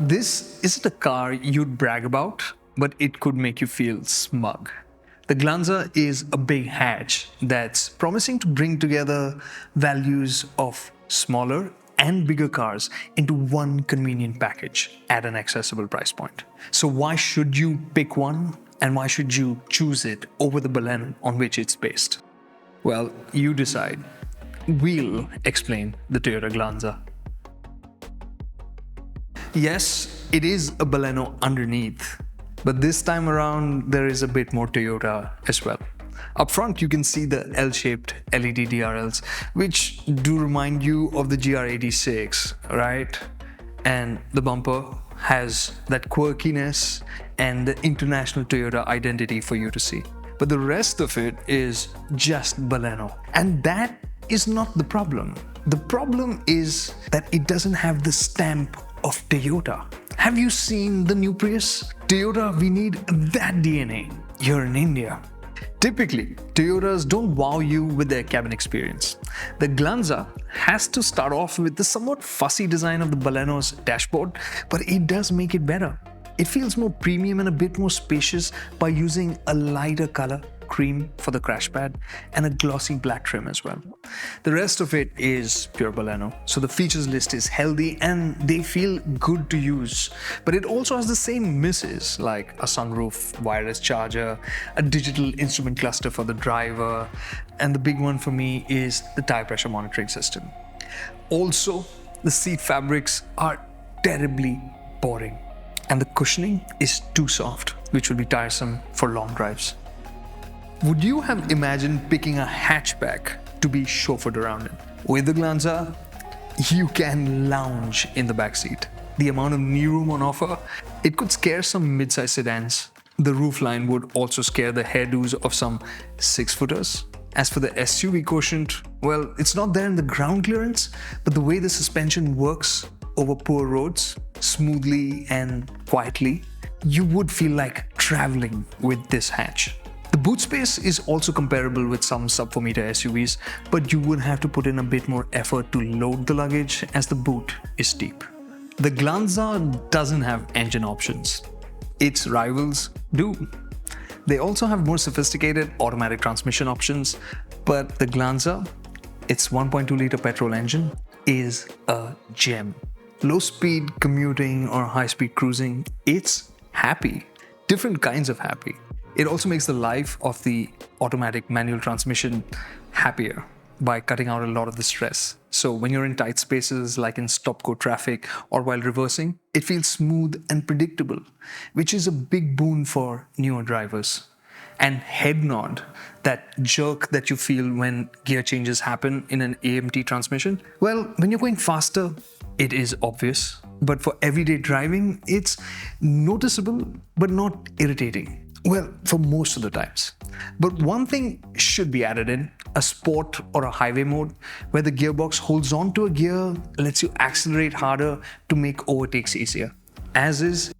This isn't a car you'd brag about, but it could make you feel smug. The Glanza is a big hatch that's promising to bring together values of smaller and bigger cars into one convenient package at an accessible price point. So why should you pick one, and why should you choose it over the Baleno on which it's based? Well, you decide. We'll explain the Toyota Glanza. Yes, it is a Baleno underneath, but this time around there is a bit more Toyota as well. Up front you can see the L-shaped LED DRLs, which do remind you of the GR86, right? And the bumper has that quirkiness and the international Toyota identity for you to see. But the rest of it is just Baleno, and that is not the problem. The problem is that it doesn't have the stamp of Toyota. Have you seen the new Prius? Toyota, we need that DNA here in India. Typically, Toyotas don't wow you with their cabin experience. The Glanza has to start off with the somewhat fussy design of the Baleno's dashboard, but it does make it better. It feels more premium and a bit more spacious by using a lighter color, cream, for the crash pad and a glossy black trim as well. The rest of it is pure Baleno, so the features list is healthy and they feel good to use. But it also has the same misses like a sunroof, wireless charger, a digital instrument cluster for the driver, and the big one for me is the tire pressure monitoring system. Also, the seat fabrics are terribly boring, and the cushioning is too soft, which will be tiresome for long drives. Would you have imagined picking a hatchback to be chauffeured around in? With the Glanza, you can lounge in the backseat. The amount of knee room on offer, it could scare some mid-size sedans. The roofline would also scare the hairdos of some 6-footers. As for the SUV quotient, well, it's not there in the ground clearance, but the way the suspension works over poor roads, smoothly and quietly, you would feel like traveling with this hatch. The boot space is also comparable with some sub-4 meter SUVs, but you would have to put in a bit more effort to load the luggage as the boot is deep. The Glanza doesn't have engine options. Its rivals do. They also have more sophisticated automatic transmission options, but the Glanza, its 1.2 liter petrol engine, is a gem. Low speed commuting or high speed cruising, it's happy. Different kinds of happy. It also makes the life of the automatic manual transmission happier by cutting out a lot of the stress. So when you're in tight spaces like in stop-go traffic or while reversing, it feels smooth and predictable, which is a big boon for newer drivers. And head nod, that jerk that you feel when gear changes happen in an AMT transmission, well, when you're going faster, it is obvious. But for everyday driving, it's noticeable but not irritating. Well, for most of the times. But one thing should be added in, a sport or a highway mode, where the gearbox holds on to a gear, lets you accelerate harder to make overtakes easier. As is,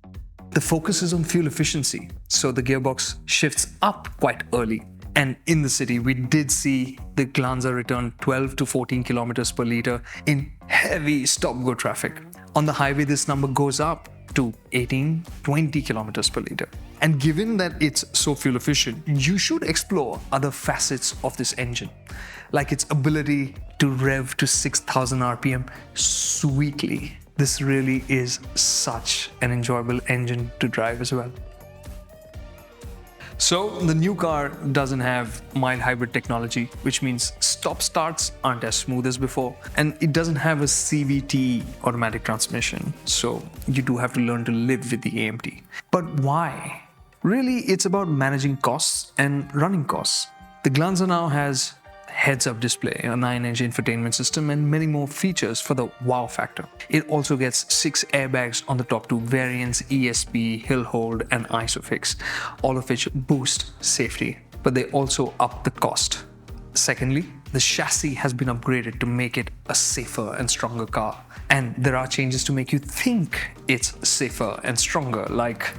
the focus is on fuel efficiency, so the gearbox shifts up quite early. And in the city, we did see the Glanza return 12 to 14 kilometers per liter in heavy stop-go traffic. On the highway, this number goes up to 18-20 kilometers per liter. And given that it's so fuel efficient, you should explore other facets of this engine, like its ability to rev to 6,000 RPM sweetly. This really is such an enjoyable engine to drive as well. So the new car doesn't have mild hybrid technology, which means stop-starts aren't as smooth as before, and it doesn't have a CVT automatic transmission, so you do have to learn to live with the AMT. But why? Really, it's about managing costs and running costs. The Glanza now has heads-up display, a 9-inch infotainment system, and many more features for the wow factor. It also gets 6 airbags on the top 2 variants, ESP, hill hold, and ISOFIX, all of which boost safety, but they also up the cost. Secondly, the chassis has been upgraded to make it a safer and stronger car, and there are changes to make you think it's safer and stronger, like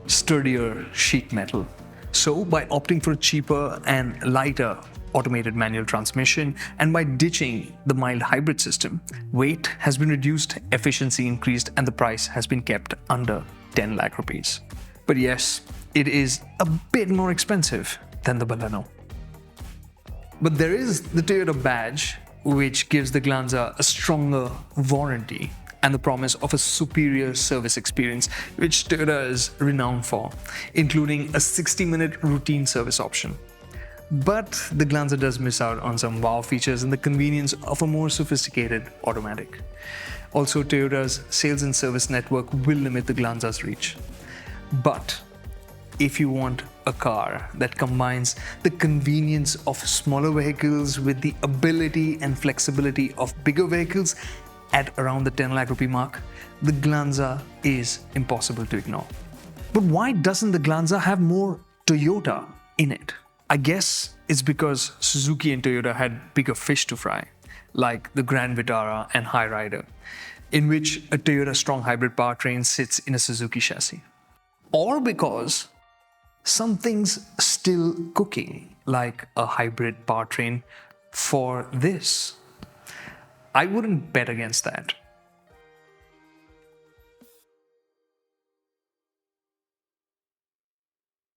sturdier sheet metal. So by opting for a cheaper and lighter automated manual transmission, and by ditching the mild hybrid system, weight has been reduced, efficiency increased, and the price has been kept under 10 lakh rupees. But yes, it is a bit more expensive than the Baleno. But there is the Toyota badge, which gives the Glanza a stronger warranty and the promise of a superior service experience, which Toyota is renowned for, including a 60-minute routine service option. But the Glanza does miss out on some wow features and the convenience of a more sophisticated automatic. Also, Toyota's sales and service network will limit the Glanza's reach. But if you want a car that combines the convenience of smaller vehicles with the ability and flexibility of bigger vehicles at around the 10 lakh rupee mark, the Glanza is impossible to ignore. But why doesn't the Glanza have more Toyota in it? I guess it's because Suzuki and Toyota had bigger fish to fry, like the Grand Vitara and Hyryder, in which a Toyota strong hybrid powertrain sits in a Suzuki chassis. Or because something's still cooking, like a hybrid powertrain for this. I wouldn't bet against that.